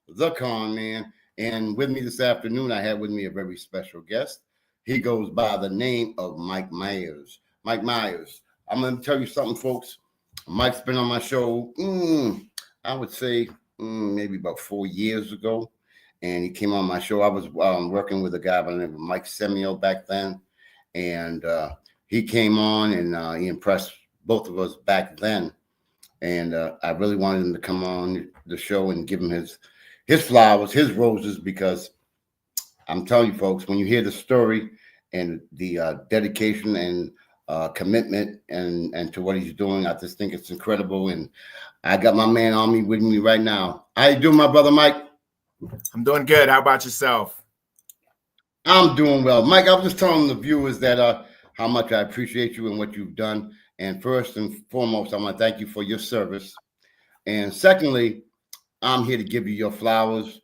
the Conn Man. And with me this afternoon, I have with me a very special guest. He goes by the name of Mike Myers. Mike Myers. I'm going to tell you something, folks. Mike's been on my show, I would say maybe about 4 years ago. And he came on my show. I was working with a guy by the name of Mike Semio back then. And he came on and he impressed both of us back then. And I really wanted him to come on the show and give him his flowers, his roses, because I'm telling you, folks, when you hear the story and the dedication and commitment and to what he's doing, I just think it's incredible. And I got my man on me with me right now. How you doing, my brother, Mike? I'm doing good. How about yourself? I'm doing well. Mike, I was just telling the viewers that how much I appreciate you and what you've done. And first and foremost, I want to thank you for your service. And secondly, I'm here to give you your flowers.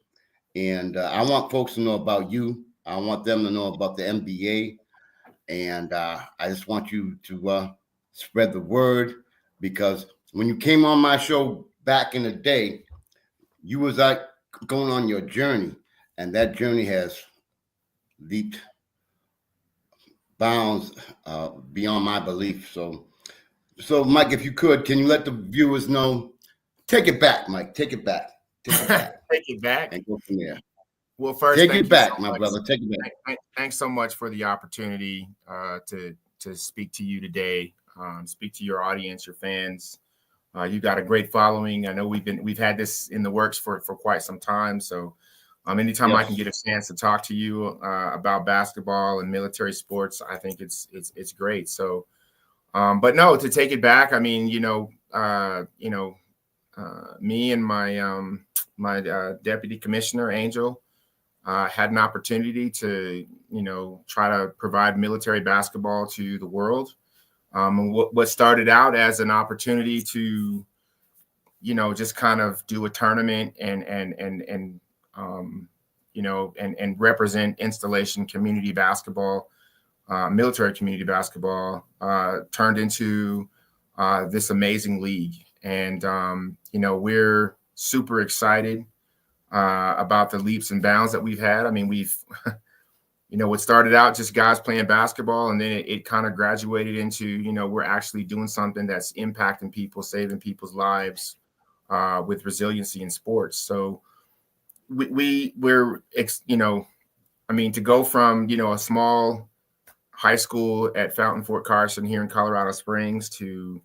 And I want folks to know about you. I want them to know about the NBA. And I just want you to spread the word, because when you came on my show back in the day, you was like going on your journey. And that journey has leaped bounds beyond my belief. So, Mike, if you could, can you let the viewers know? Take it back, Mike. Take it back. Take it back. Take it back. And go from there. Well, first, take it back, my brother. Take it back. Thanks so much for the opportunity to speak to you today. Speak to your audience, your fans. You've got a great following. I know we've had this in the works for quite some time. So, anytime yes. I can get a chance to talk to you about basketball and military sports, I think it's great. So, but no, to take it back, I mean, me and my deputy commissioner, Angel, had an opportunity to, try to provide military basketball to the world. And what started out as an opportunity to, just kind of do a tournament and represent installation community basketball, military community basketball, turned into this amazing league. And, we're super excited about the leaps and bounds that we've had. I mean, we've, what started out just guys playing basketball, and then it kind of graduated into, we're actually doing something that's impacting people, saving people's lives with resiliency in sports. So we're to go from, a small high school at Fountain Fort Carson here in Colorado Springs to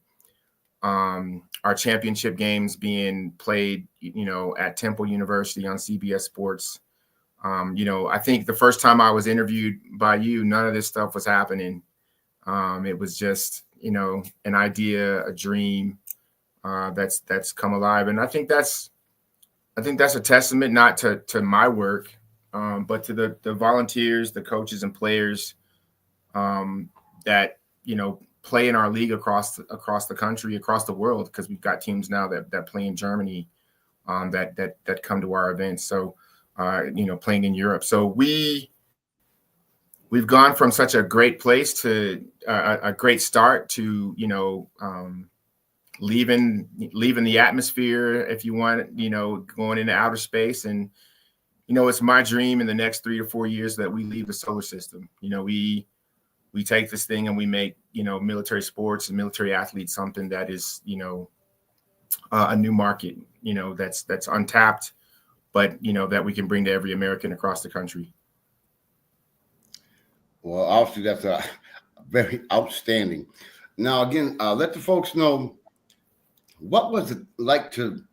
our championship games being played, at Temple University on CBS Sports. I think the first time I was interviewed by you, none of this stuff was happening. It was just, an idea, a dream that's come alive. And I think that's a testament not to my work, but to the volunteers, the coaches and players that, play in our league across the country, across the world, because we've got teams now that play in Germany that come to our events. So, playing in Europe. So we've gone from such a great place to a great start to, leaving the atmosphere, if you want, going into outer space. And, it's my dream in the next 3 to 4 years that we leave the solar system. We take this thing and we make, military sports and military athletes something that is, a new market, that's untapped, but, that we can bring to every American across the country. Well, obviously that's very outstanding. Now, again, let the folks know, what was it like to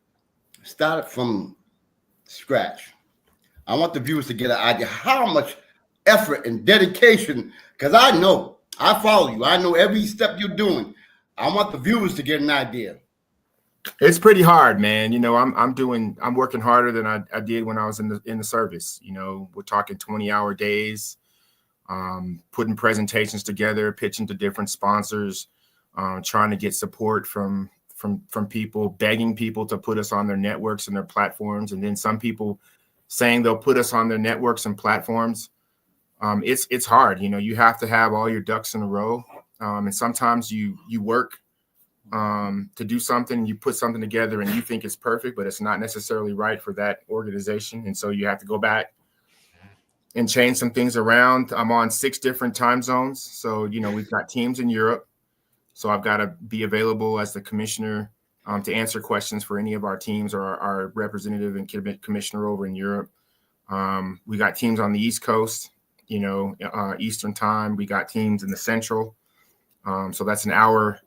start from scratch? I want the viewers to get an idea how much effort and dedication, because I know, I follow you. I know every step you're doing. I want the viewers to get an idea. It's pretty hard, man. I'm working harder than I did when I was in the service. We're talking 20-hour days, putting presentations together, pitching to different sponsors, trying to get support from people, begging people to put us on their networks and their platforms. And then some people saying they'll put us on their networks and platforms. It's hard. You have to have all your ducks in a row. And sometimes you work to do something. You put something together and you think it's perfect, but it's not necessarily right for that organization. And so you have to go back and change some things around. I'm on 6 different time zones. So, we've got teams in Europe. So I've got to be available as the commissioner to answer questions for any of our teams or our representative and commissioner over in Europe. We got teams on the East Coast, Eastern time. We got teams in the Central. So that's an hour,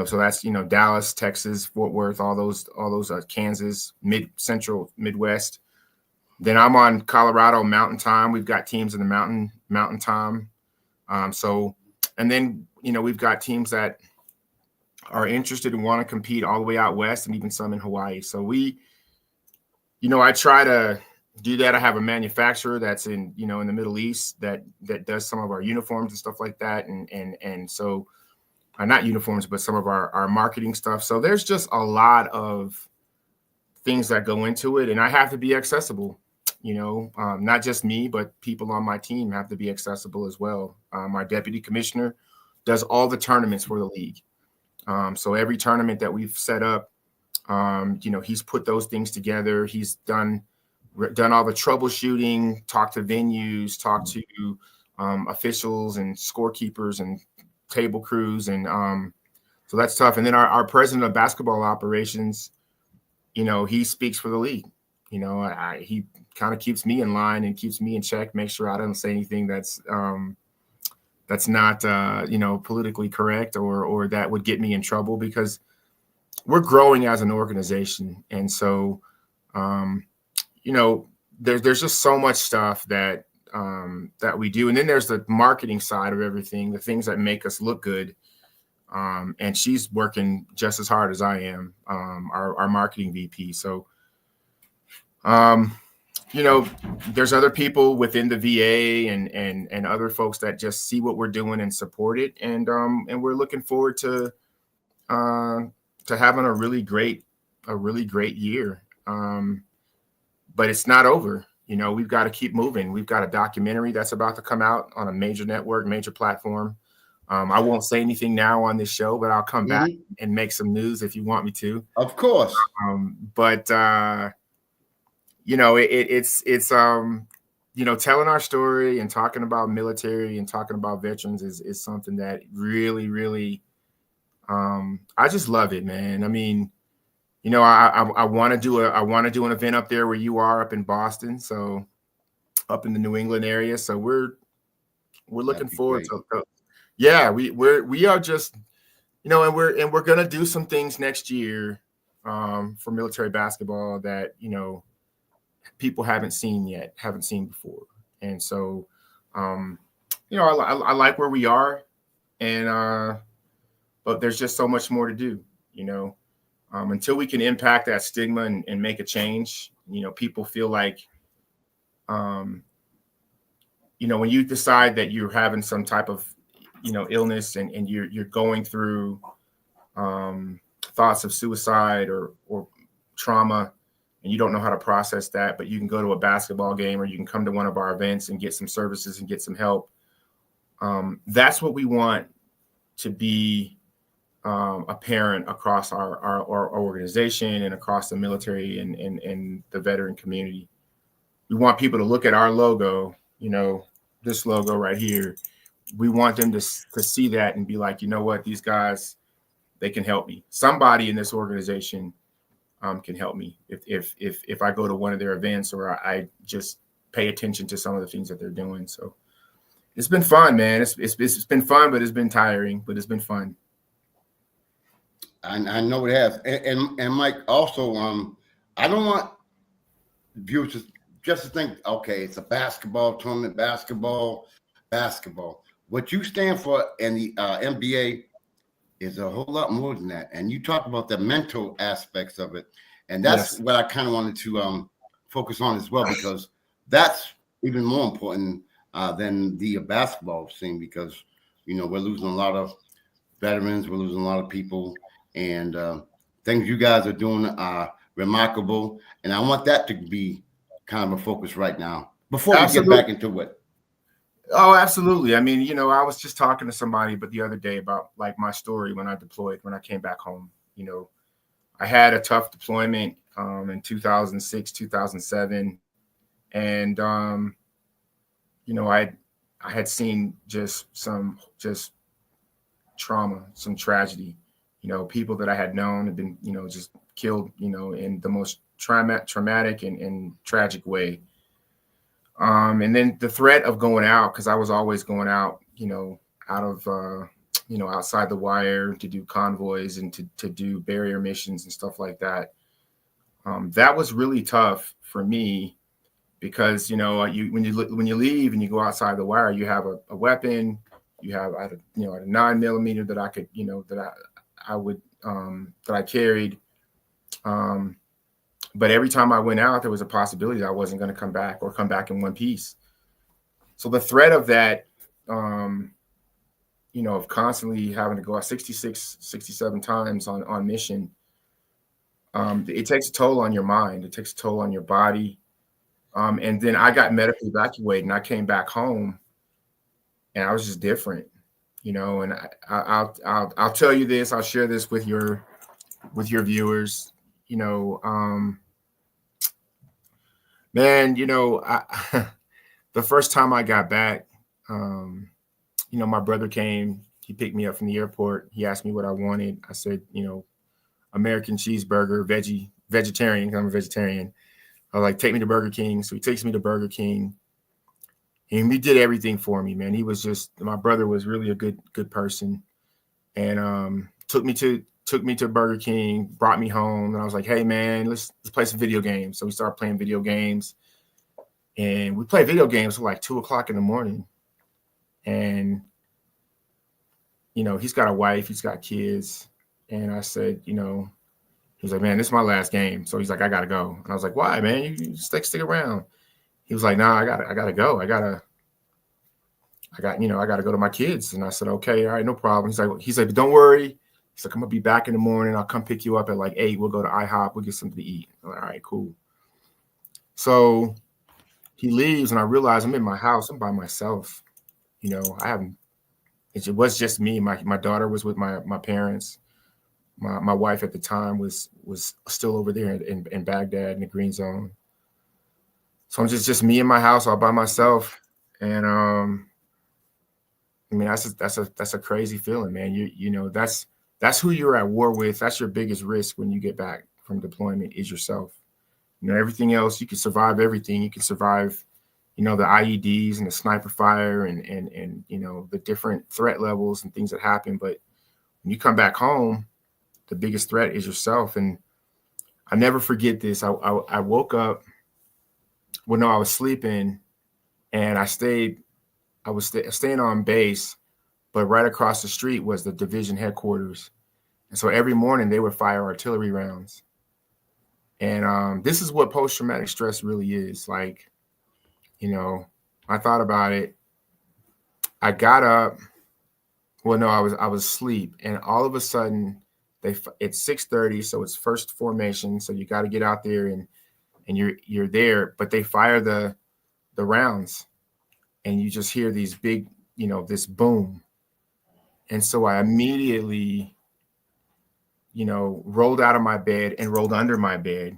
so that's, Dallas, Texas, Fort Worth, all those Kansas, Central, Midwest. Then I'm on Colorado Mountain Time. We've got teams in the Mountain Time. And then, we've got teams that are interested and want to compete all the way out west and even some in Hawaii. So I try to do that. I have a manufacturer that's in the Middle East that does some of our uniforms and stuff like that. And so not uniforms, but some of our marketing stuff. So there's just a lot of things that go into it, and I have to be accessible. Not just me, but people on my team have to be accessible as well. Our deputy commissioner does all the tournaments for the league. So every tournament that we've set up, he's put those things together. He's done all the troubleshooting, talked to venues, talked to officials and scorekeepers and table crews. And so that's tough. And then our president of basketball operations, he speaks for the league. He kind of keeps me in line and keeps me in check, make sure I don't say anything that's not, politically correct or that would get me in trouble, because we're growing as an organization. And so, there's just so much stuff that we do. And then there's the marketing side of everything, the things that make us look good. And she's working just as hard as I am, our marketing VP. So, there's other people within the VA and other folks that just see what we're doing and support it. And we're looking forward to having a really great year. But it's not over. We've got to keep moving. We've got a documentary that's about to come out on a major network, major platform. I won't say anything now on this show, but I'll come back and make some news if you want me to. Of course. It's telling our story and talking about military and talking about veterans is something that really, really, I just love it, man. I mean, I want to do an event up there where you are up in Boston. So up in the New England area. So we're looking forward to, yeah, we are just, and we're going to do some things next year, for military basketball that, people haven't seen before. And so, I like where we are, and, but there's just so much more to do, until we can impact that stigma and make a change. People feel like, when you decide that you're having some type of, illness and you're going through, thoughts of suicide or trauma, and you don't know how to process that, but you can go to a basketball game or you can come to one of our events and get some services and get some help. That's what we want to be apparent across our organization and across the military and the veteran community. We want people to look at our logo, this logo right here. We want them to see that and be like, you know what, these guys, they can help me. Somebody in this organization can help me if I go to one of their events or I just pay attention to some of the things that they're doing. So it's been fun, man. It's been fun, but it's been tiring, but it's been fun. I know it has. And Mike, also, I don't want viewers just to think, okay, it's a basketball tournament, basketball. What you stand for in the NBA is a whole lot more than that. And you talk about the mental aspects of it. And that's what I kind of wanted to focus on as well, because that's even more important than the basketball scene, because, we're losing a lot of veterans, we're losing a lot of people, and things you guys are doing are remarkable. And I want that to be kind of a focus right now before we get back into it. Oh, absolutely. I mean, I was just talking to somebody but the other day about like my story when I deployed, when I came back home. I had a tough deployment in 2006, 2007. And I had seen just trauma, some tragedy. People that I had known had been, just killed, in the most traumatic and tragic way. And then the threat of going out, because I was always going out, out of, outside the wire to do convoys and to do barrier missions and stuff like that. That was really tough for me because, when you leave and you go outside the wire, you have a weapon, I had a 9mm that I could, that I carried. But every time I went out, there was a possibility that I wasn't going to come back or come back in one piece. So the threat of that, of constantly having to go out 66, 67 times on mission, it takes a toll on your mind. It takes a toll on your body. And then I got medically evacuated and I came back home and I was just different, and I'll tell you this, I'll share this with your viewers, man, the first time I got back, my brother came, he picked me up from the airport. He asked me what I wanted. I said, American cheeseburger, vegetarian. I'm a vegetarian. I was like, take me to Burger King. So he takes me to Burger King and he did everything for me, man. My brother was really a good person. And took me to Burger King, brought me home, and I was like, hey man, let's play some video games. So we started playing video games. And we played video games till like 2:00 in the morning. And, he's got a wife, he's got kids. And I said, he was like, man, this is my last game. So he's like, I gotta go. And I was like, why, man? You stick around. He was like, nah, I gotta go. I gotta go to my kids. And I said, okay, all right, no problem. He's like, but don't worry. He's like, I'm gonna be back in the morning. I'll come pick you up at like 8. We'll go to IHOP. We'll get something to eat. I'm like, all right, cool. So he leaves and I realize I'm in my house. I'm by myself. It was just me. My daughter was with my parents. My wife at the time was still over there in Baghdad in the green zone. So I'm just me in my house all by myself. And I mean, that's a crazy feeling, man. That's who you're at war with. That's your biggest risk when you get back from deployment is yourself. Everything else, you can survive everything. You can survive, the IEDs and the sniper fire and the different threat levels and things that happen. But when you come back home, the biggest threat is yourself. And I never forget this. I woke up. Well, no, I was sleeping and I was staying on base, but right across the street was the division headquarters. And so every morning they would fire artillery rounds. And this is what post-traumatic stress really is. Like, I thought about it. I got up. Well, no, I was asleep. And all of a sudden, it's 6:30, so it's first formation. So you got to get out there and you're there. But they fire the rounds. And you just hear these big, this boom. And so I immediately, rolled out of my bed and rolled under my bed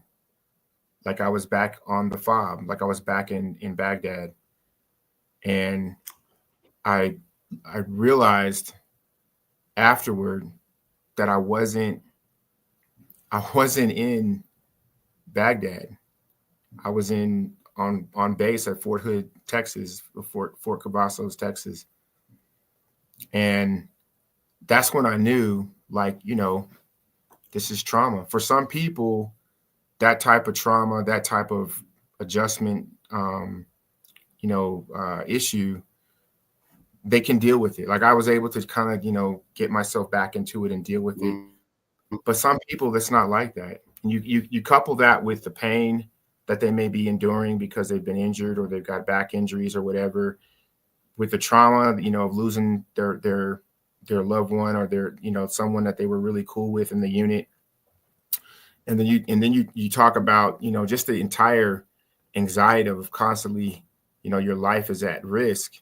like I was back on the FOB, like I was back in Baghdad. And I realized afterward that I wasn't in Baghdad. I was on base at Fort Hood, Texas, Fort Cavazos, Texas. And that's when I knew, like, this is trauma. For some people, that type of trauma, that type of adjustment, issue, they can deal with it. Like I was able to kind of, get myself back into it and deal with it. But some people, that's not like that. And you couple that with the pain that they may be enduring because they've been injured or they've got back injuries or whatever, with the trauma, of losing their loved one or their, someone that they were really cool with in the unit. And then you talk about, just the entire anxiety of constantly, your life is at risk.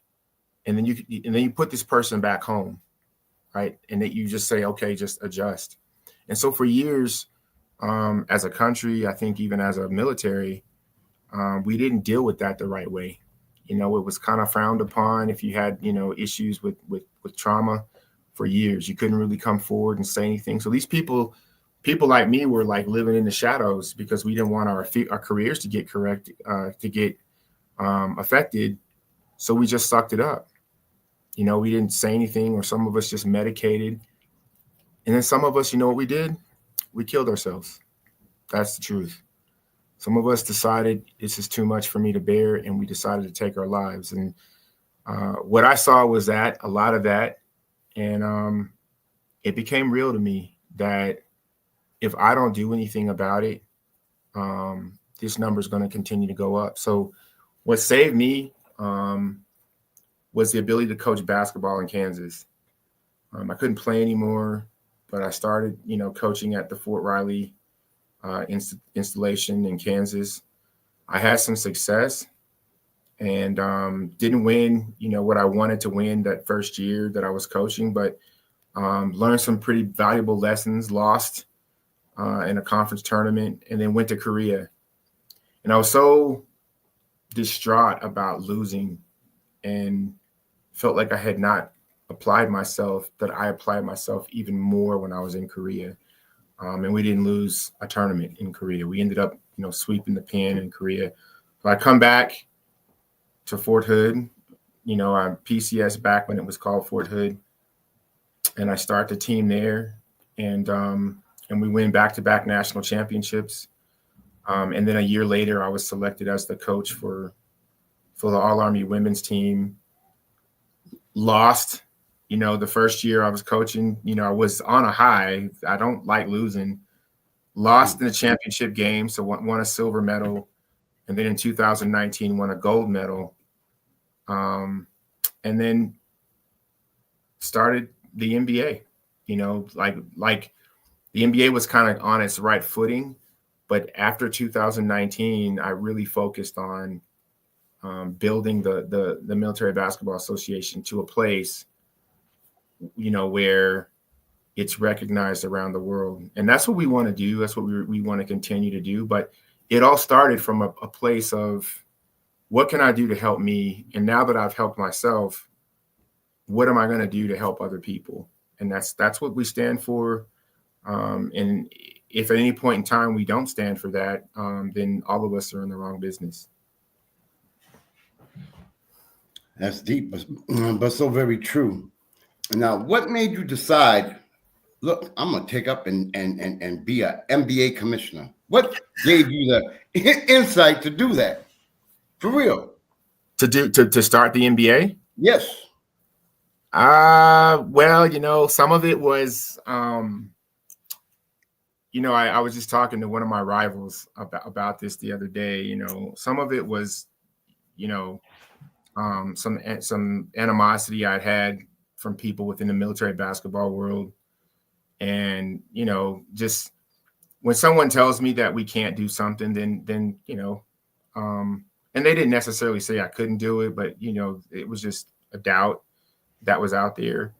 and then you put this person back home, right? And that you just say, okay, just adjust. And so for years, as a country, I think even as a military, we didn't deal with that the right way. You know, it was kind of frowned upon if you had, you know, issues with trauma for years. You couldn't really come forward and say anything. So these people like me were like living in the shadows because we didn't want our careers to get affected. So we just sucked it up. You know, we didn't say anything, or some of us just medicated. And then some of us, you know what we did? We killed ourselves. That's the truth. Some of us decided this is too much for me to bear, and we decided to take our lives. And what I saw was that, a lot of that, and it became real to me that if I don't do anything about it, this number is going to continue to go up. So what saved me was the ability to coach basketball in Kansas. I couldn't play anymore, but I started, you know, coaching at the Fort Riley installation in Kansas. I had some success and didn't win, you know, what I wanted to win that first year that I was coaching, but learned some pretty valuable lessons, lost in a conference tournament, and then went to Korea. And I was so distraught about losing and felt like I had not applied myself, that I applied myself even more when I was in Korea. And we didn't lose a tournament in Korea. We ended up, you know, sweeping the pen in Korea. So I come back to Fort Hood, you know, I'm PCS back when it was called Fort Hood, and I start the team there, and we win back-to-back national championships. And then a year later, I was selected as the coach for the All-Army women's team. Lost, you know, the first year I was coaching, you know, I was on a high. I don't like losing. Lost in the championship game, so won a silver medal. And then in 2019, won a gold medal. And then started the NBA, you know, like the NBA was kind of on its right footing. But after 2019, I really focused on building the Military Basketball Association to a place, you know, where it's recognized around the world. And that's what we want to do. That's what we want to continue to do. But it all started from a place of, what can I do to help me? And now that I've helped myself, what am I going to do to help other people? And that's what we stand for. And if at any point in time we don't stand for that, then all of us are in the wrong business. That's deep, but so very true. Now, what made you decide, look, I'm going to take up and be an NBA commissioner? What gave you the insight to do that? For real. To start the NBA? Yes. Well, you know, some of it was, you know, I was just talking to one of my rivals about this the other day. You know, some of it was, you know, some animosity I'd had from people within the military basketball world. And, you know, just when someone tells me that we can't do something, then, you know, and they didn't necessarily say I couldn't do it, but, you know, it was just a doubt that was out there.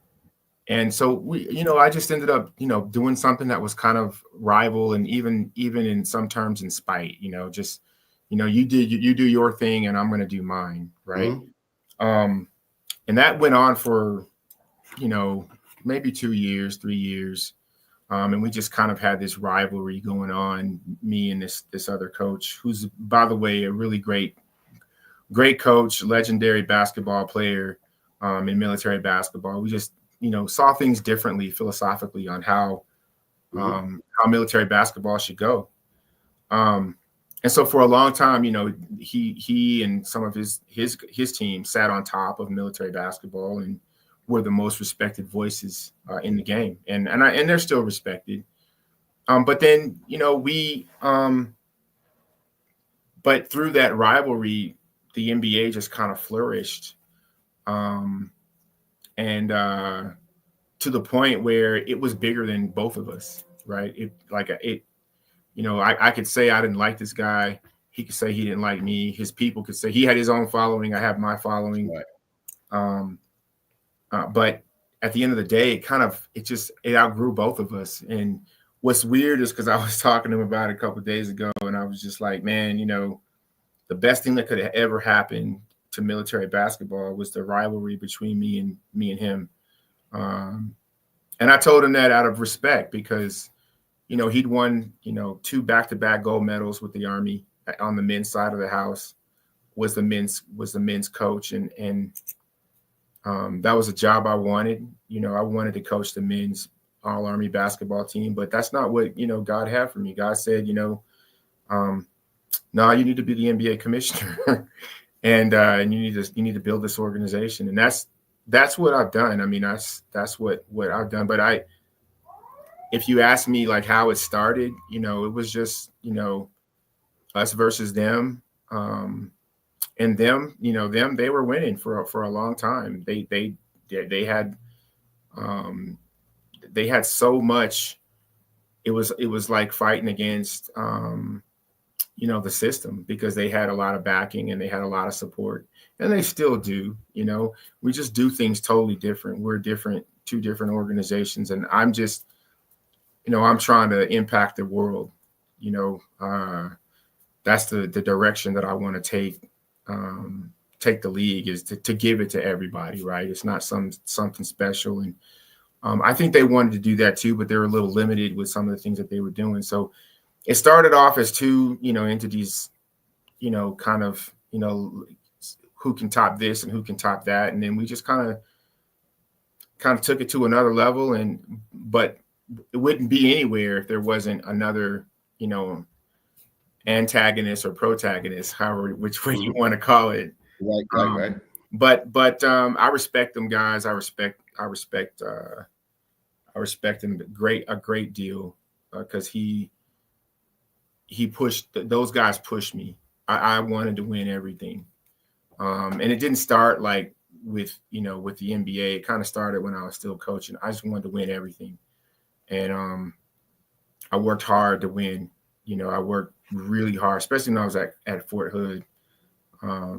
And so we, you know, I just ended up, you know, doing something that was kind of rival, and even in some terms in spite, you know, just, you know, you do your thing and I'm going to do mine. Right. Mm-hmm. And that went on for, you know, maybe 2 years, 3 years. And we just kind of had this rivalry going on, me and this other coach, who's, by the way, a really great coach, legendary basketball player in military basketball. We just, you know, saw things differently philosophically on how military basketball should go. And so for a long time, you know, he and some of his team sat on top of military basketball and were the most respected voices in the game, and they're still respected. But then, you know, but through that rivalry, the NBA just kind of flourished, and to the point where it was bigger than both of us, right? You know, I could say I didn't like this guy. He could say he didn't like me. His people could say he had his own following. I have my following. Right. Um, but at the end of the day, it outgrew both of us. And what's weird is because I was talking to him about it a couple of days ago, and I was just like, man, the best thing that could have ever happened to military basketball was the rivalry between me and him. Um, and I told him that out of respect because, he'd won, 2 back-to-back gold medals with the Army on the men's side of the house, was the men's coach. And that was a job I wanted. I wanted to coach the men's all Army basketball team, but that's not what, God had for me. God said, no, you need to be the NBA commissioner and you need to build this organization. And that's what I've done. I mean, that's what I've done. But if you ask me like how it started, it was just, us versus them. And they were winning for a long time. They had so much. It was like fighting against, the system, because they had a lot of backing and they had a lot of support, and they still do. We just do things totally different. We're two different organizations, and I'm just, I'm trying to impact the world. That's the direction that I want to take the league, is to give it to everybody, right? It's not something special. And I think they wanted to do that too, but they were a little limited with some of the things that they were doing. So it started off as two, entities, kind of, who can top this and who can top that. And then we just kind of took it to another level. But it wouldn't be anywhere if there wasn't another, antagonist or protagonist, which way you want to call it. Right. But I respect them guys. I respect him a great deal, because he pushed, those guys pushed me. I wanted to win everything. And it didn't start like with the NBA. It kind of started when I was still coaching. I just wanted to win everything. And I worked hard to win. I worked really hard, especially when I was at Fort Hood. I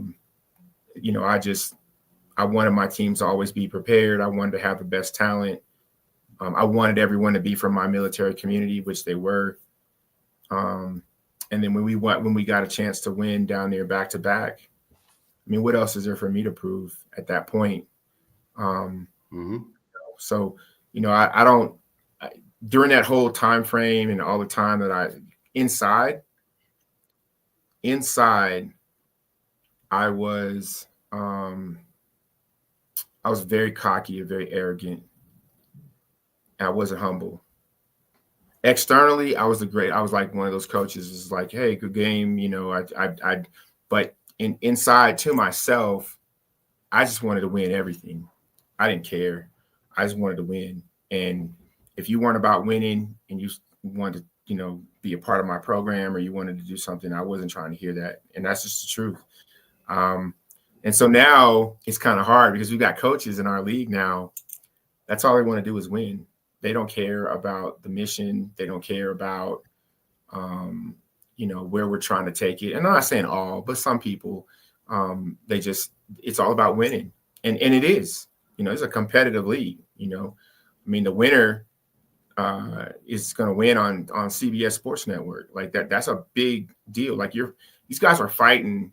wanted my teams to always be prepared. I wanted to have the best talent. I wanted everyone to be from my military community, which they were. And then when we got a chance to win down there back to back, I mean, what else is there for me to prove at that point? So, I don't, during that whole time frame and all the time that inside, I was very cocky and very arrogant. I wasn't humble. Externally, I was like one of those coaches. It's like, hey, good game, but inside to myself, I just wanted to win everything. I didn't care. I just wanted to win. And if you weren't about winning and you wanted to, be a part of my program, or you wanted to do something, I wasn't trying to hear that. And that's just the truth. And so now it's kind of hard because we've got coaches in our league now. That's all they want to do is win. They don't care about the mission. They don't care about, where we're trying to take it. And I'm not saying all, but some people, it's all about winning. And it is, it's a competitive league, I mean, the winner is going to win on CBS Sports Network. Like that's a big deal. Like these guys are fighting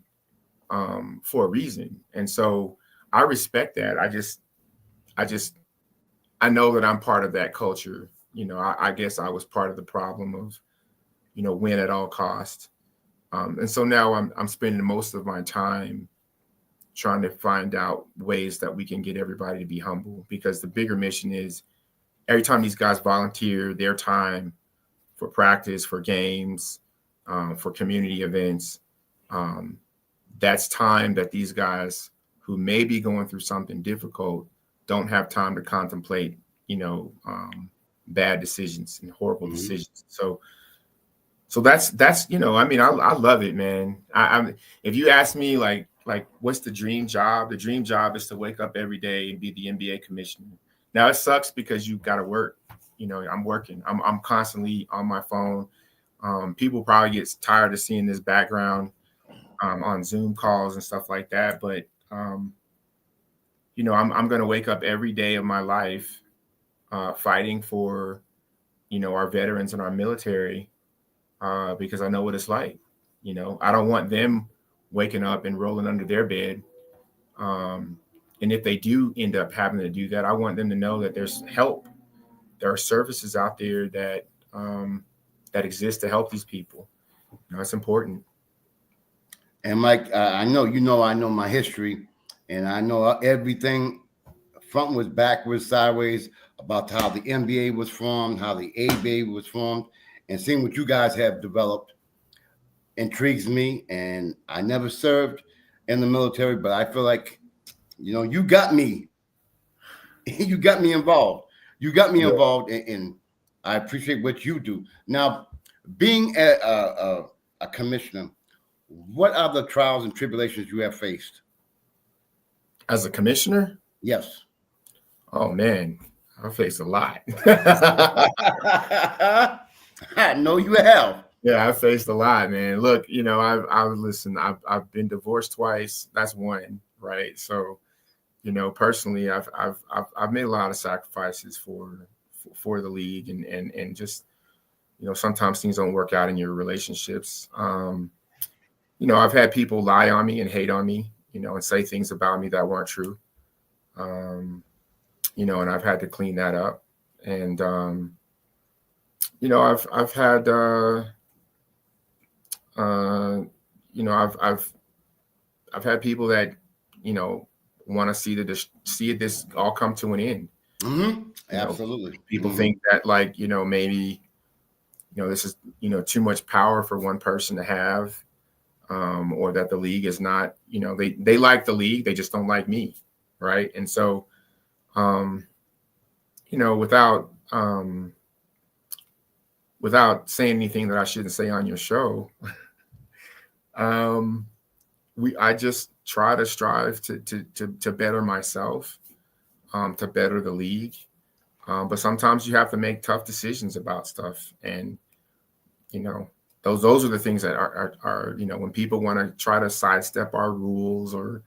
for a reason. And so I respect that. I know that I'm part of that culture. I guess I was part of the problem of, win at all costs. And so now I'm spending most of my time trying to find out ways that we can get everybody to be humble, because the bigger mission is every time these guys volunteer their time for practice, for games, for community events, that's time that these guys who may be going through something difficult don't have time to contemplate, bad decisions and horrible decisions. So that's, I mean, I love it, man. If you ask me like what's the dream job? The dream job is to wake up every day and be the NBA commissioner. Now it sucks because you got to work. I'm working. I'm constantly on my phone. People probably get tired of seeing this background on Zoom calls and stuff like that. But I'm going to wake up every day of my life fighting for, our veterans and our military because I know what it's like. I don't want them waking up and rolling under their bed. And if they do end up having to do that, I want them to know that there's help. There are services out there that exist to help these people. It's important. And Mike, I know my history, and I know everything frontwards, backwards, sideways about how the NBA was formed, how the ABA was formed, and seeing what you guys have developed intrigues me. And I never served in the military, but I feel like, you got me. You got me involved. You got me involved, and I appreciate what you do. Now, being a commissioner, what are the trials and tribulations you have faced? As a commissioner? Yes. Oh, man, I faced a lot. I know you have. Yeah, I faced a lot, man. Look, I've been divorced twice. That's one, right? So, personally, I've made a lot of sacrifices for the league, and just, sometimes things don't work out in your relationships. I've had people lie on me and hate on me, and say things about me that weren't true. And I've had to clean that up. And I've had I've had people that want to see this all come to an end. Mm-hmm. Absolutely. People think that, like, maybe this is too much power for one person to have, or that the league is not, they like the league, they just don't like me, right? And so without saying anything that I shouldn't say on your show, I just try to strive to better myself, to better the league. But sometimes you have to make tough decisions about stuff. And, those are the things that are when people want to try to sidestep our rules or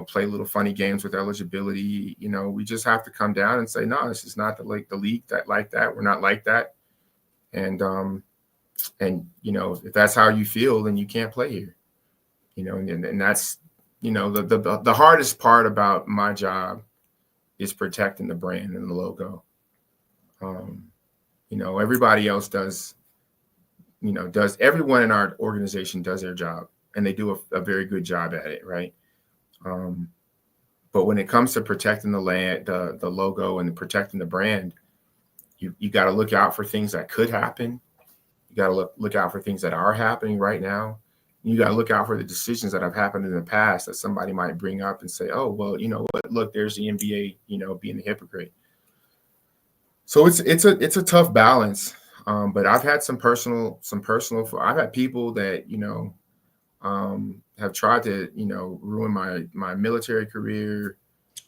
play little funny games with eligibility, we just have to come down and say, no, this is not the league that like that. We're not like that. And if that's how you feel, then you can't play here. And that's, the hardest part about my job is protecting the brand and the logo. Everybody else does everyone in our organization does their job, and they do a very good job at it. Right. But when it comes to protecting the land, the logo, and protecting the brand, you got to look out for things that could happen. You got to look out for things that are happening right now. You got to look out for the decisions that have happened in the past that somebody might bring up and say, oh, well, you know what, look, there's the NBA, being a hypocrite. So it's a tough balance. But I've had some personal, I've had people that, have tried to, ruin my military career,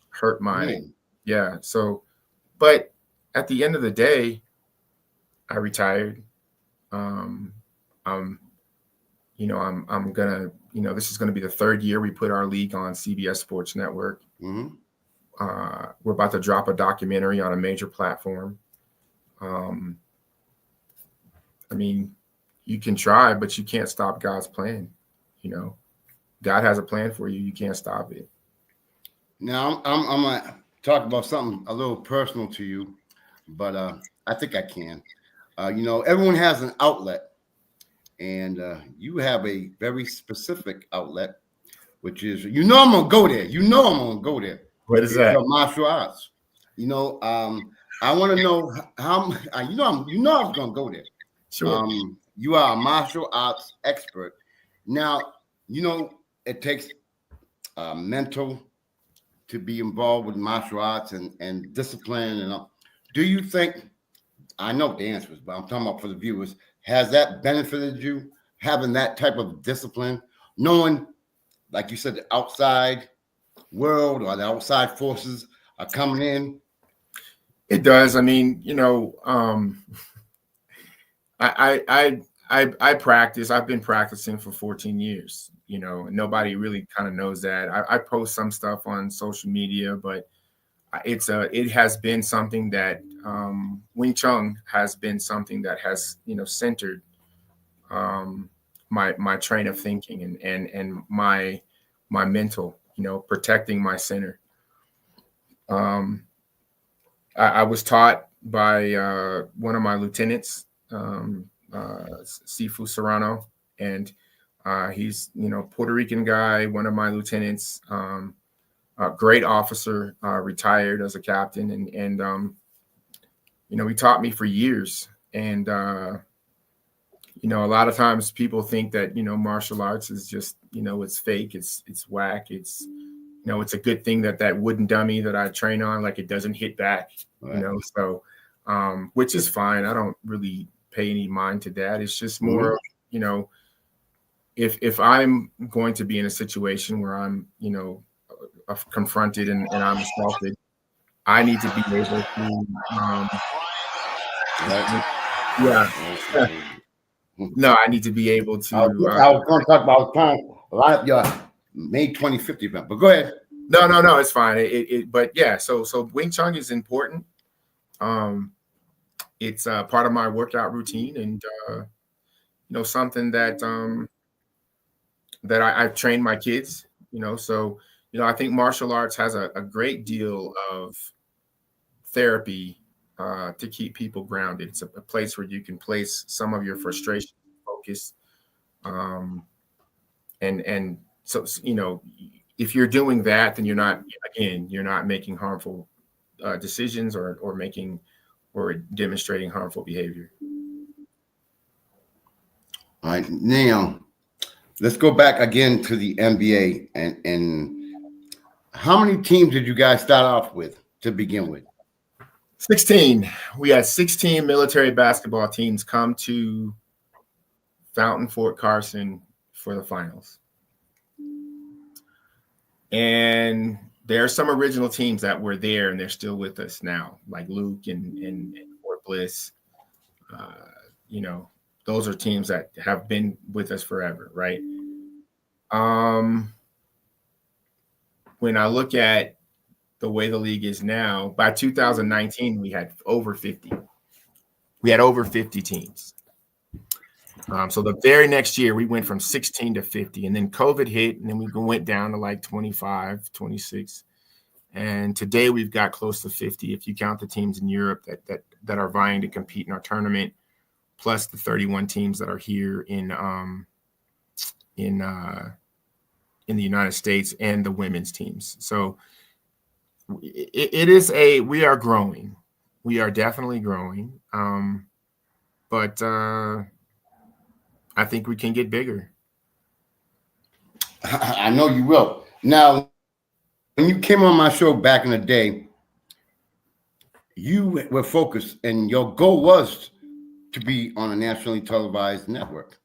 hurt my, yeah. So, but at the end of the day, I retired. I'm gonna, this is gonna be the third year we put our league on CBS Sports Network. Mm-hmm. We're about to drop a documentary on a major platform. You can try, but you can't stop God's plan. God has a plan for you. You can't stop it. Now I'm gonna talk about something a little personal to you, but I think I can. Everyone has an outlet, and you have a very specific outlet, which is, I'm gonna go there. I'm gonna go there. What is that? Martial arts. I want to know how. I was gonna go there. Sure. You are a martial arts expert. Now, it takes mental to be involved with martial arts and discipline. And do you think, I know the answer is, but I'm talking about for the viewers, has that benefited you, having that type of discipline, knowing, like you said, the outside world or the outside forces are coming in? It does. I practice. I've been practicing for 14 years. nobody really kind of knows that. I post some stuff on social media, but it has been something that Wing Chun has been something that has centered my train of thinking and my mental, protecting my center. I was taught by one of my lieutenants, Sifu Serrano, and he's Puerto Rican guy, one of my lieutenants, a great officer, retired as a captain, and he taught me for years. And a lot of times people think that martial arts is just it's fake, it's whack, it's it's a good thing that wooden dummy that I train on, like, it doesn't hit back, Right. So which is fine. I don't really pay any mind to that. It's just more, if I'm going to be in a situation where I'm confronted and I'm assaulted, I need to be able to no, I need to be able to I was going to talk about time a lot of your May 25th event, but go ahead. No, it's fine. But yeah, so Wing Chun is important. It's part of my workout routine, and something that that I've trained my kids. So I think martial arts has a great deal of therapy to keep people grounded. It's a place where you can place some of your frustration, focus, and so if you're doing that, then you're not making harmful decisions or demonstrating harmful behavior. All right, now let's go back again to the NBA, and how many teams did you guys start off with to begin with? 16. We had 16 military basketball teams come to Fountain Fort Carson for the finals. And there are some original teams that were there and they're still with us now, like Luke and Fort Bliss. Those are teams that have been with us forever, right? When I look at the way the league is now, by 2019, we had over 50. We had over 50 teams. So the very next year, we went from 16 to 50, and then COVID hit, and then we went down to like 25, 26. And today we've got close to 50, if you count the teams in Europe that are vying to compete in our tournament, plus the 31 teams that are here in the United States and the women's teams. So we are growing. We are definitely growing. But I think we can get bigger. I know you will. Now, when you came on my show back in the day, you were focused and your goal was to be on a nationally televised network.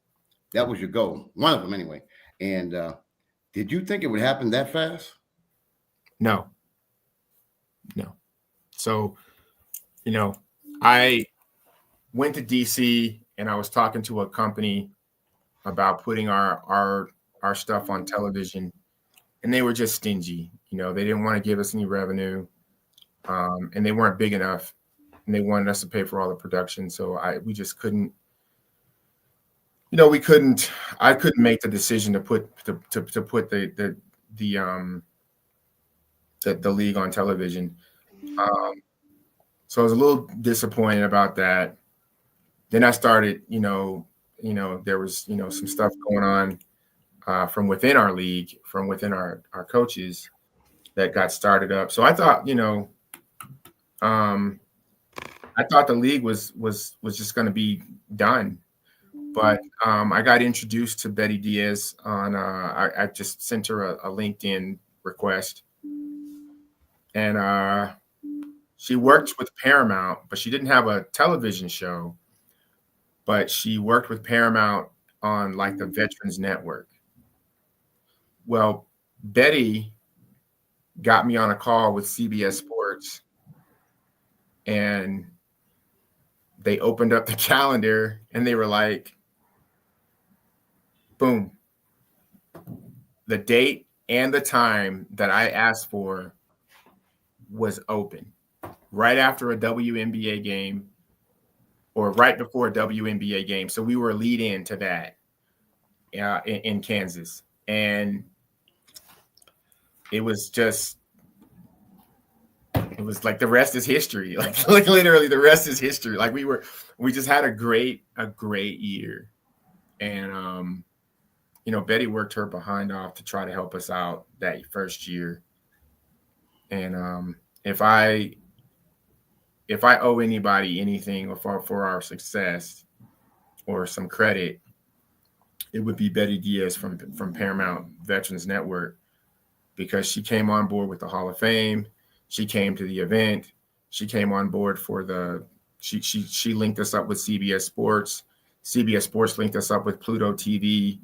That was your goal, one of them anyway. And did you think it would happen that fast? No. So, I went to DC and I was talking to a company about putting our stuff on television, and they were just stingy. They didn't want to give us any revenue, and they weren't big enough, and they wanted us to pay for all the production. So we just couldn't. I couldn't make the decision to put the league on television. So I was a little disappointed about that. Then I started, there was, some stuff going on from within our league, from within our coaches that got started up. So I thought, I thought the league was just going to be done. But I got introduced to Betty Diaz on, I just sent her a LinkedIn request. And she worked with Paramount, but she didn't have a television show. But she worked with Paramount on like the Veterans Network. Well, Betty got me on a call with CBS Sports, and they opened up the calendar and they were like, boom, the date and the time that I asked for was open right after a WNBA game or right before a WNBA game. So we were a lead in to that in Kansas. And it was like the rest is history. Like literally the rest is history. Like we just had a great year. And, Betty worked her behind off to try to help us out that first year. And if I owe anybody anything for our success or some credit, it would be Betty Diaz from Paramount Veterans Network, because she came on board with the Hall of Fame. She came to the event. She came on board for she linked us up with CBS Sports. CBS Sports linked us up with Pluto TV.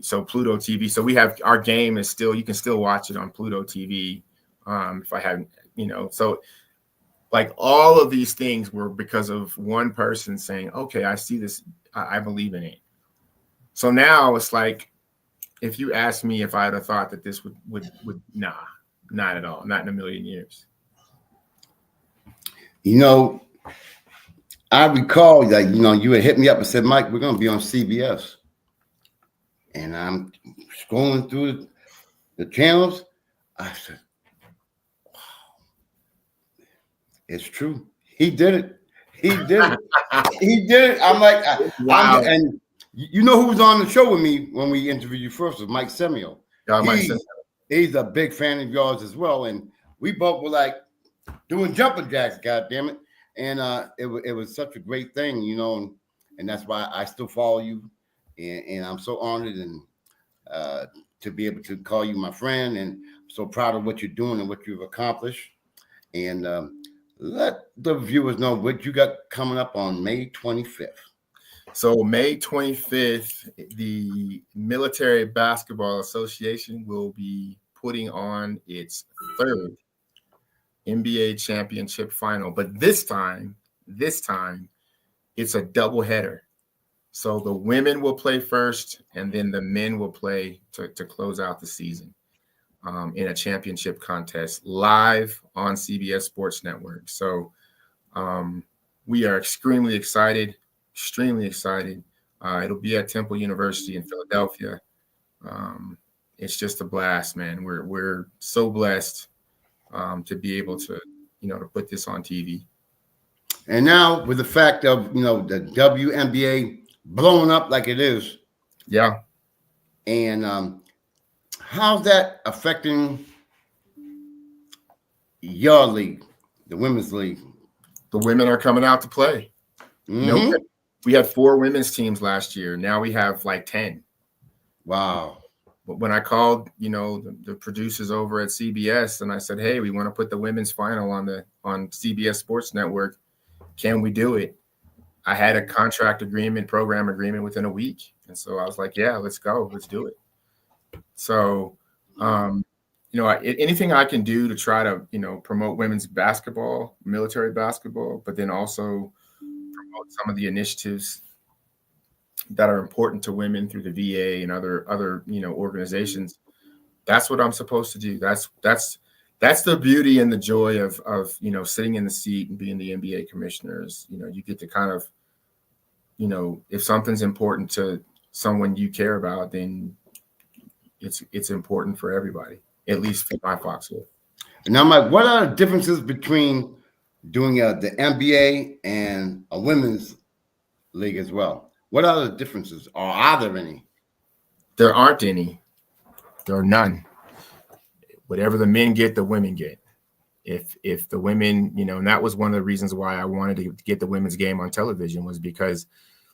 So Pluto TV. So we have our game is still, you can still watch it on Pluto TV. If I hadn't, so like all of these things were because of one person saying, okay, I see this. I believe in it. So now it's like, if you asked me if I had thought that this would nah, not at all. Not in a million years. I recall that, you had hit me up and said, Mike, we're going to be on CBS. And I'm scrolling through the channels. I said, wow, it's true. He did it. He did it. He did it. I'm like, wow. And you know who was on the show with me when we interviewed you first was Mike Samuel. He's a big fan of yours as well. And we both were like doing jumping jacks, God damn it. And it was such a great thing, and that's why I still follow you. And I'm so honored and to be able to call you my friend, and I'm so proud of what you're doing and what you've accomplished. And let the viewers know what you got coming up on May 25th. So May 25th, the Military Basketball Association will be putting on its third NBA championship final. But this time, it's a doubleheader. So the women will play first, and then the men will play to close out the season in a championship contest live on CBS Sports Network. So we are extremely excited. It'll be at Temple University in Philadelphia. It's just a blast, man. We're so blessed to be able to, to put this on TV. And now with the fact of, the WNBA blowing up like it is. Yeah. And how's that affecting your league, the women's league? The women are coming out to play. Mm-hmm. We had 4 women's teams last year. Now we have like 10. Wow. But when I called, the producers over at CBS, and I said, hey, we want to put the women's final on CBS Sports Network. Can we do it? I had a program agreement within a week. And so I was like, yeah, let's go. Let's do it. So, anything I can do to try to, promote women's basketball, military basketball, but then also promote some of the initiatives that are important to women through the VA and other organizations. That's what I'm supposed to do. That's the beauty and the joy of sitting in the seat and being the NBA commissioners. You get to kind of, if something's important to someone you care about, then it's important for everybody, at least for my foxhole. Now, Mike, what are the differences between doing the NBA and a women's league as well? What are the differences, or are there any? There aren't any. There are none. Whatever the men get, the women get. If the women, and that was one of the reasons why I wanted to get the women's game on television, was because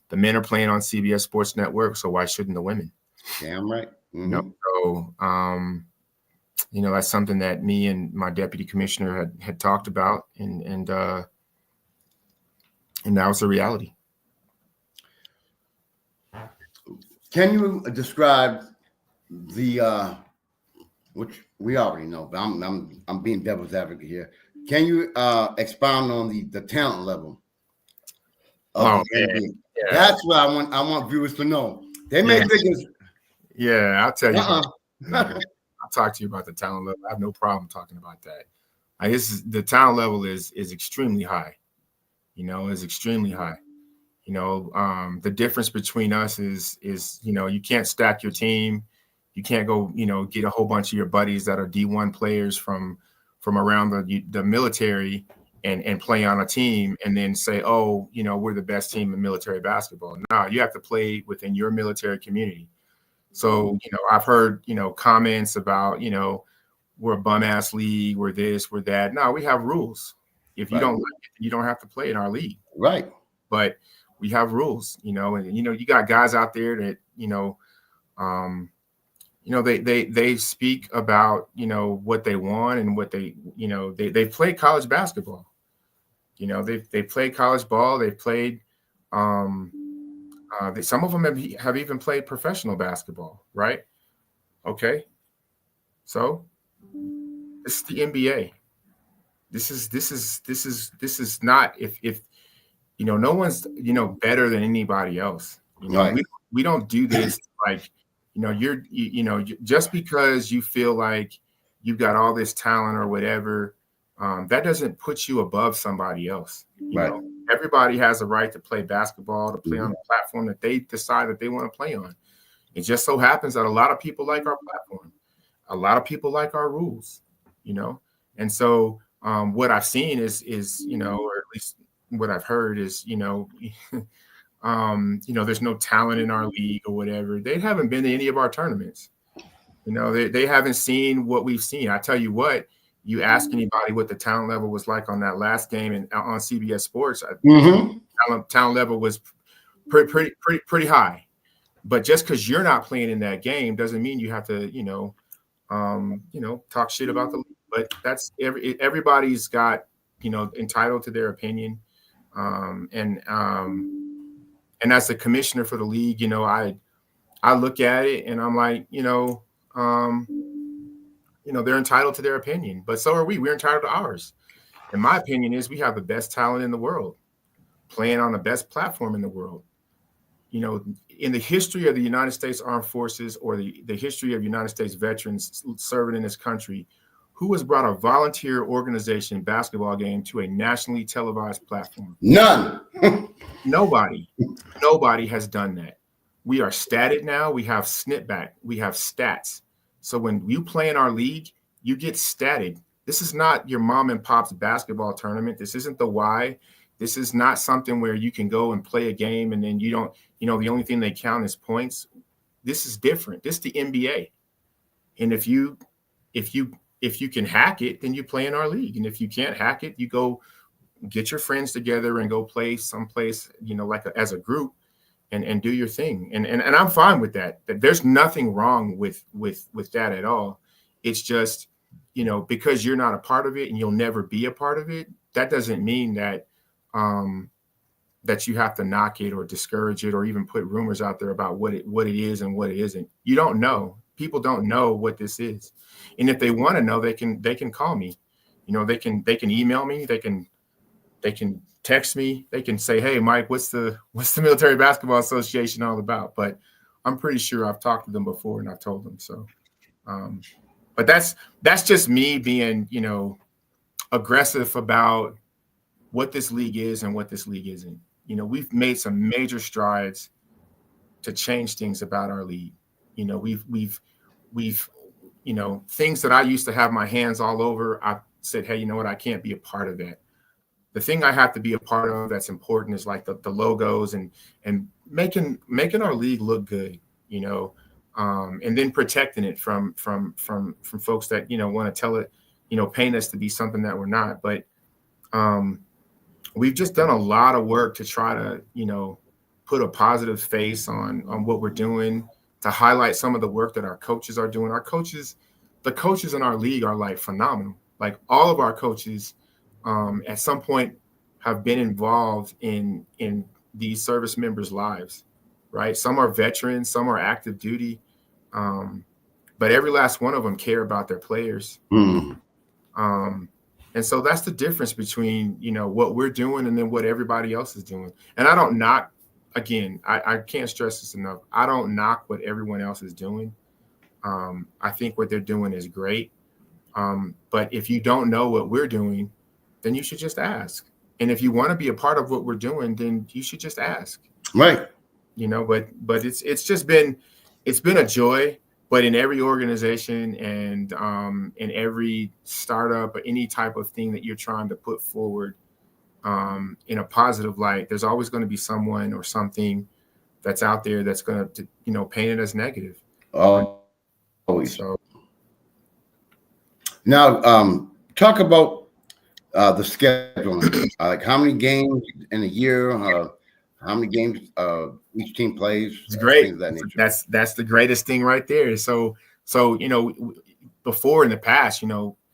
the men are playing on CBS Sports Network, so why shouldn't the women? Damn right. Mm-hmm. So, that's something that me and my deputy commissioner had talked about, and now it's a reality. Can you describe the which we already know, but I'm being devil's advocate here. Can you expound on the talent level of the NBA? Yeah. That's what I want viewers to know. They may think it's I'll tell you. I'll talk to you about the talent level. I have no problem talking about that. The talent level is extremely high. Is extremely high. The difference between us is you can't stack your team. You can't go get a whole bunch of your buddies that are D1 players from around the military and play on a team and then say, oh, we're the best team in military basketball. No, you have to play within your military community. So, I've heard, comments about, we're a bum ass league, we're this, we're that. No, we have rules. If you don't like it, you don't have to play in our league. Right. But we have rules, and, you got guys out there that, they speak about, what they want and what they played college basketball. They played college ball. They've played, some of them have even played professional basketball, right? Okay. So this is the NBA. This is not if no one's better than anybody else. Right. We don't do this like just because you feel like you've got all this talent or whatever, that doesn't put you above somebody else. Right. Everybody has a right to play basketball, to play on the platform that they decide that they want to play on. It just so happens that a lot of people like our platform. A lot of people like our rules, and so what I've seen is or at least what I've heard is there's no talent in our league or whatever. They haven't been to any of our tournaments. They haven't seen what we've seen. I tell you what, you ask anybody what the talent level was like on that last game on CBS Sports, talent level was pretty high. But just because you're not playing in that game doesn't mean you have to, talk shit about the league. But that's everybody's got, entitled to their opinion. And as the commissioner for the league, I look at it and I'm like, they're entitled to their opinion, but so are we. We're entitled to ours. And my opinion is we have the best talent in the world playing on the best platform in the world. In the history of the United States Armed Forces or the history of United States veterans serving in this country, who has brought a volunteer organization basketball game to a nationally televised platform? None. Nobody has done that. We are statted now. We have snipback. We have stats. So when you play in our league, you get statted. This is not your mom and pop's basketball tournament. This isn't the Y. This is not something where you can go and play a game and then you don't, the only thing they count is points. This is different. This is the NBA. And if you can hack it, then you play in our league. And if you can't hack it, you go get your friends together and go play someplace, as a group and do your thing. And I'm fine with that. There's nothing wrong with that at all. It's just, because you're not a part of it and you'll never be a part of it, that doesn't mean that that you have to knock it or discourage it or even put rumors out there about what it is and what it isn't. You don't know. People don't know what this is. And if they want to know, they can call me. They can email me, they can text me, they can say, hey, Mike, what's the Military Basketball Association all about? But I'm pretty sure I've talked to them before and I've told them. So but that's just me being, aggressive about what this league is and what this league isn't. We've made some major strides to change things about our league. We've things that I used to have my hands all over. I said, hey, you know what? I can't be a part of that. The thing I have to be a part of that's important is like the logos and making our league look good, and then protecting it from folks that, want to tell it, paint us to be something that we're not. But we've just done a lot of work to try to, put a positive face on what we're doing, to highlight some of the work that our coaches are doing. The coaches in our league are like phenomenal. Like all of our coaches at some point have been involved in these service members' lives, right? Some are veterans, some are active duty, but every last one of them care about their players. And so that's the difference between, what we're doing and then what everybody else is doing. And I don't knock, again, I can't stress this enough. I don't knock what everyone else is doing. I think what they're doing is great. But if you don't know what we're doing, then you should just ask. And if you want to be a part of what we're doing, then you should just ask. Right. But it's been a joy. But in every organization and in every startup or any type of thing that you're trying to put forward in a positive light, there's always going to be someone or something that's out there that's going to paint it as negative. Always. So now, talk about the scheduling. Like how many games in a year? How many games each team plays? it's great. Things of that nature. That's the greatest thing right there. So before in the past,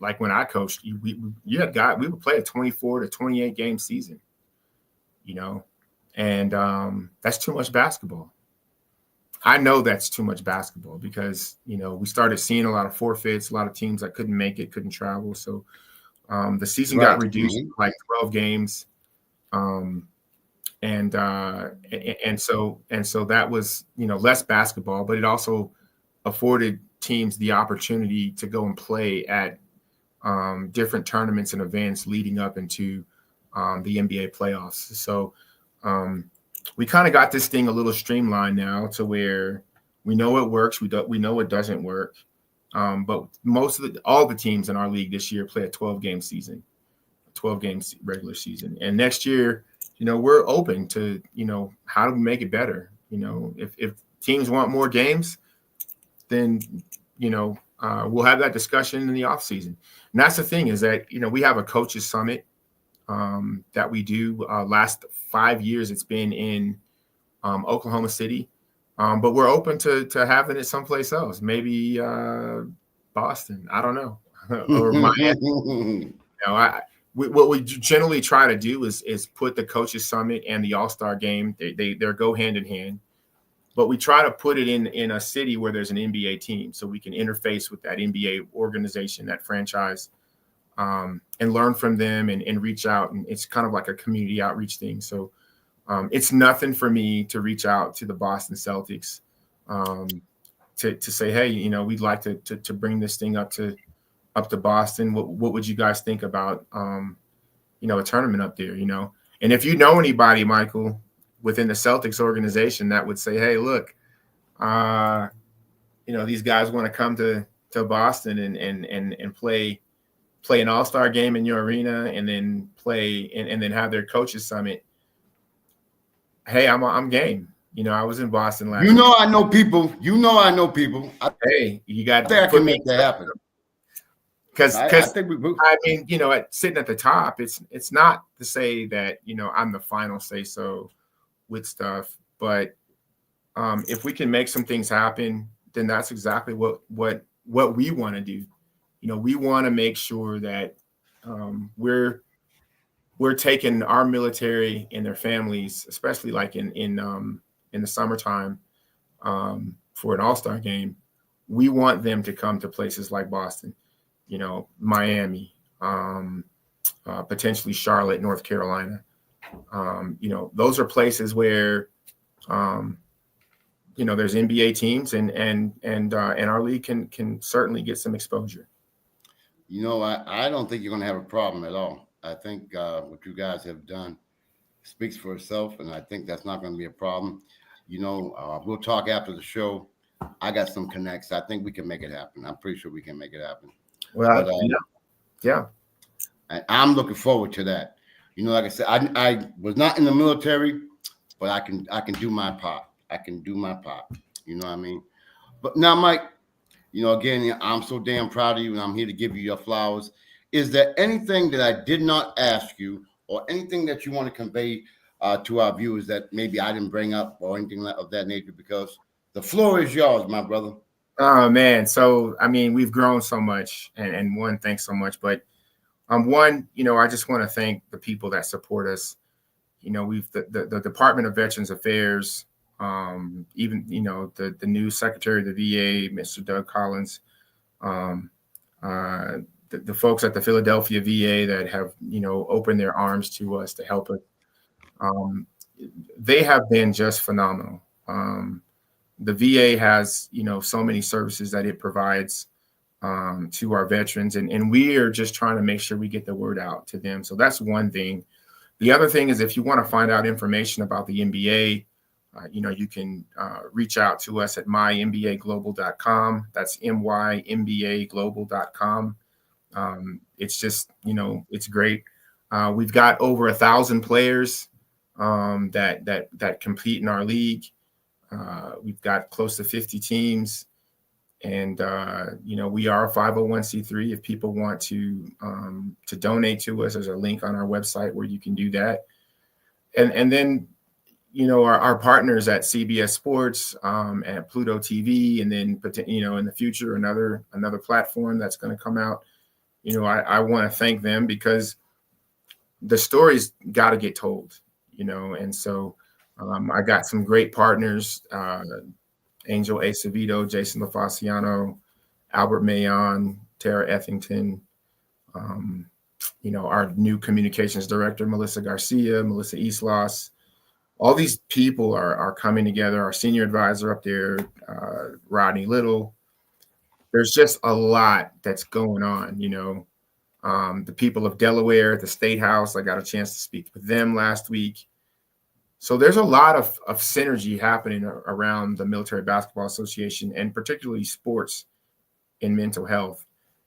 like when I coached, we would play a 24 to 28 game season. And that's too much basketball. I know that's too much basketball because we started seeing a lot of forfeits, a lot of teams that couldn't make it, couldn't travel. So the season got reduced to like 12 games. And so that was less basketball, but it also afforded teams the opportunity to go and play at different tournaments and events leading up into the NBA playoffs. So we kind of got this thing a little streamlined now to where we know it works, we know it doesn't work. But all the teams in our league this year play a 12-game season, 12-game regular season, and next year, we're open to, how do we make it better? If teams want more games, then, we'll have that discussion in the off season. And that's the thing is that, we have a coaches summit that we do last 5 years. It's been in Oklahoma City, but we're open to having it someplace else, maybe Boston. I don't know, or Miami. What we generally try to do is put the coaches summit and the all-star game. They go hand in hand, but we try to put it in a city where there's an NBA team, so we can interface with that NBA organization, that franchise, and learn from them and reach out. And it's kind of like a community outreach thing. So it's nothing for me to reach out to the Boston Celtics to say, hey, we'd like to bring this thing up to Boston. What would you guys think about, a tournament up there, And if you know anybody, Michael, within the Celtics organization that would say, hey, look, these guys want to come to Boston and play an all-star game in your arena and then play and then have their coaches summit. Hey, I'm game. I was in Boston last year. I know people. I know people. Hey, you got to put make that happen. Because I mean, sitting at the top, it's not to say that I'm the final say so with stuff, but if we can make some things happen, then that's exactly what we want to do. We want to make sure that we're taking our military and their families, especially like in the summertime for an all-star game. We want them to come to places like Boston, Miami, potentially Charlotte, North Carolina. Those are places where, there's NBA teams and our league can certainly get some exposure. I don't think you're going to have a problem at all. I think what you guys have done speaks for itself, and I think that's not going to be a problem. We'll talk after the show. I got some connects. I think we can make it happen. I'm pretty sure we can make it happen. Well, yeah. I'm looking forward to that. Like I said, I was not in the military, but I can do my part. I can do my part. You know what I mean? But now, Mike, again, I'm so damn proud of you, and I'm here to give you your flowers. Is there anything that I did not ask you or anything that you want to convey to our viewers that maybe I didn't bring up or anything of that nature? Because the floor is yours, my brother. Oh, man. So, I mean, we've grown so much, and one, thanks so much. But I just want to thank the people that support us. The Department of Veterans Affairs, even, the new Secretary of the VA, Mr. Doug Collins, the folks at the Philadelphia VA that have, opened their arms to us to help us. They have been just phenomenal. the VA has, so many services that it provides to our veterans, and we are just trying to make sure we get the word out to them. So that's one thing. The other thing is, if you want to find out information about the MBA, you can reach out to us at mymbaglobal.com. That's mymbaglobal.com. It's just, it's great. We've got over 1,000 players that compete in our league. We've got close to 50 teams, and we are a 501c3. If people want to donate to us, there's a link on our website where you can do that. And then our partners at CBS Sports, at Pluto TV, and then in the future another platform that's going to come out. I want to thank them, because the story's got to get told. And so I got some great partners, Angel Acevedo, Jason LaFasciano, Albert Mayon, Tara Ethington, our new communications director, Melissa Garcia, Melissa Islas. All these people are coming together. Our senior advisor up there, Rodney Little. There's just a lot that's going on, the people of Delaware at the State House. I got a chance to speak with them last week. So there's a lot of synergy happening around the Military Basketball Association, and particularly sports in mental health.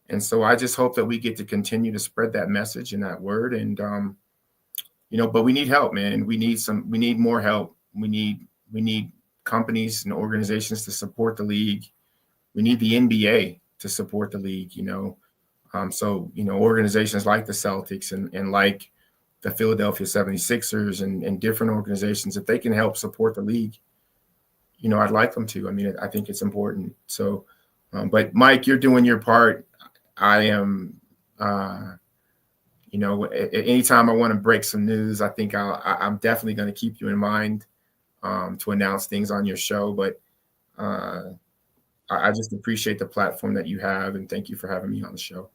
And so I just hope that we get to continue to spread that message and that word. And, but we need help, man. We need more help. We need companies and organizations to support the league. We need the NBA to support the league, organizations like the Celtics and like the Philadelphia 76ers and different organizations, if they can help support the league, I'd like them to. I mean, I think it's important. So, but Mike, you're doing your part. I am, anytime I want to break some news, I think I'm definitely going to keep you in mind to announce things on your show. But I just appreciate the platform that you have, and thank you for having me on the show.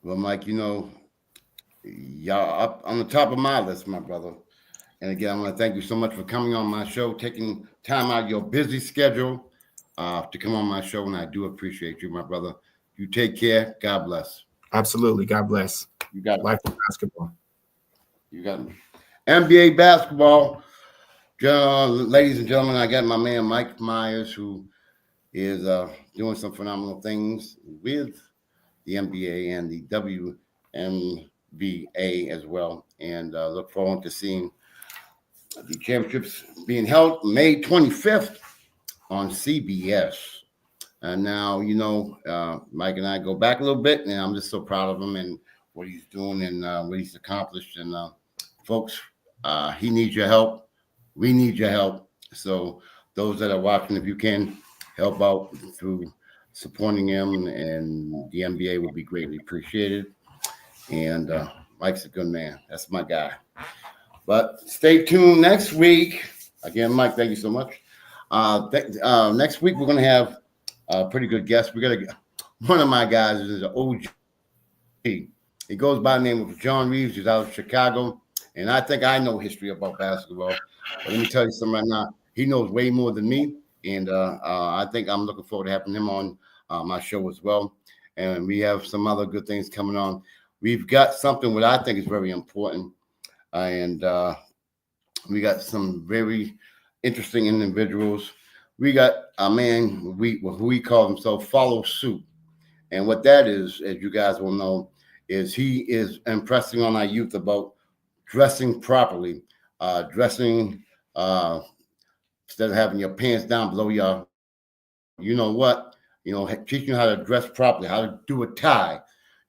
Well, Mike, y'all up on the top of my list, my brother. And again, I want to thank you so much for coming on my show, taking time out of your busy schedule to come on my show. And I do appreciate you, my brother. You take care. God bless. Absolutely. God bless. You got it. Life of basketball. You got me. NBA basketball. Ladies and gentlemen, I got my man Mike Myers, who is doing some phenomenal things with the NBA and the WNBA as well. And look forward to seeing the championships being held May 25th on CBS. And now, Mike and I go back a little bit, and I'm just so proud of him and what he's doing and what he's accomplished. And folks, he needs your help. We need your help. So those that are watching, if you can help out through supporting him, and the NBA will be greatly appreciated. And Mike's a good man. That's my guy. But stay tuned next week. Again, Mike, thank you so much. Next week, we're going to have a pretty good guest. We're going to one of my guys is an OG. He goes by the name of John Reeves. He's out of Chicago. And I think I know history about basketball. But let me tell you something right now. He knows way more than me. And I think I'm looking forward to having him on my show as well. And we have some other good things coming on. We've got something what I think is very important. And we got some very interesting individuals. We got a man who we call himself Follow Suit. And what that is, as you guys will know, is he is impressing on our youth about dressing properly, dressing instead of having your pants down below your, teaching you how to dress properly, how to do a tie,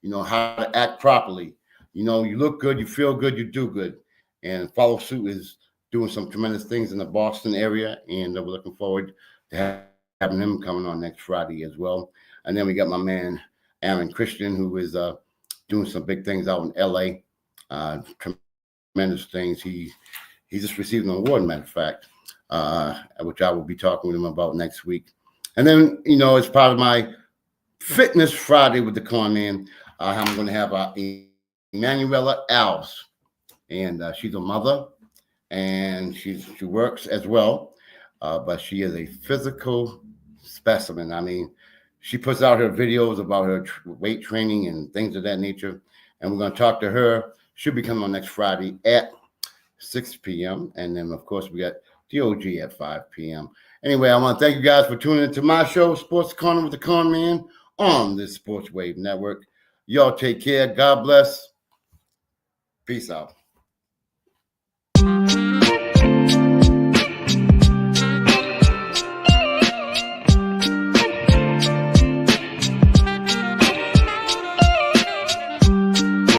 how to act properly. You look good, you feel good, you do good. And Follow Suit is doing some tremendous things in the Boston area, and we're looking forward to having him coming on next Friday as well. And then we got my man Aaron Christian, who is doing some big things out in LA, tremendous things. He just received an award, matter of fact, which I will be talking with him about next week. And then, as part of my Fitness Friday with the Conn Man, I'm going to have Emanuela Alves, and she's a mother, and she works as well. but she is a physical specimen. I mean, she puts out her videos about her weight training and things of that nature. And we're going to talk to her. She'll be coming on next Friday at 6 p.m. And then, of course, we got DOG at 5 p.m. Anyway, I want to thank you guys for tuning into my show, Sports Corner with the Conn Man, on this Sports Wave Network. Y'all take care. God bless. Peace out.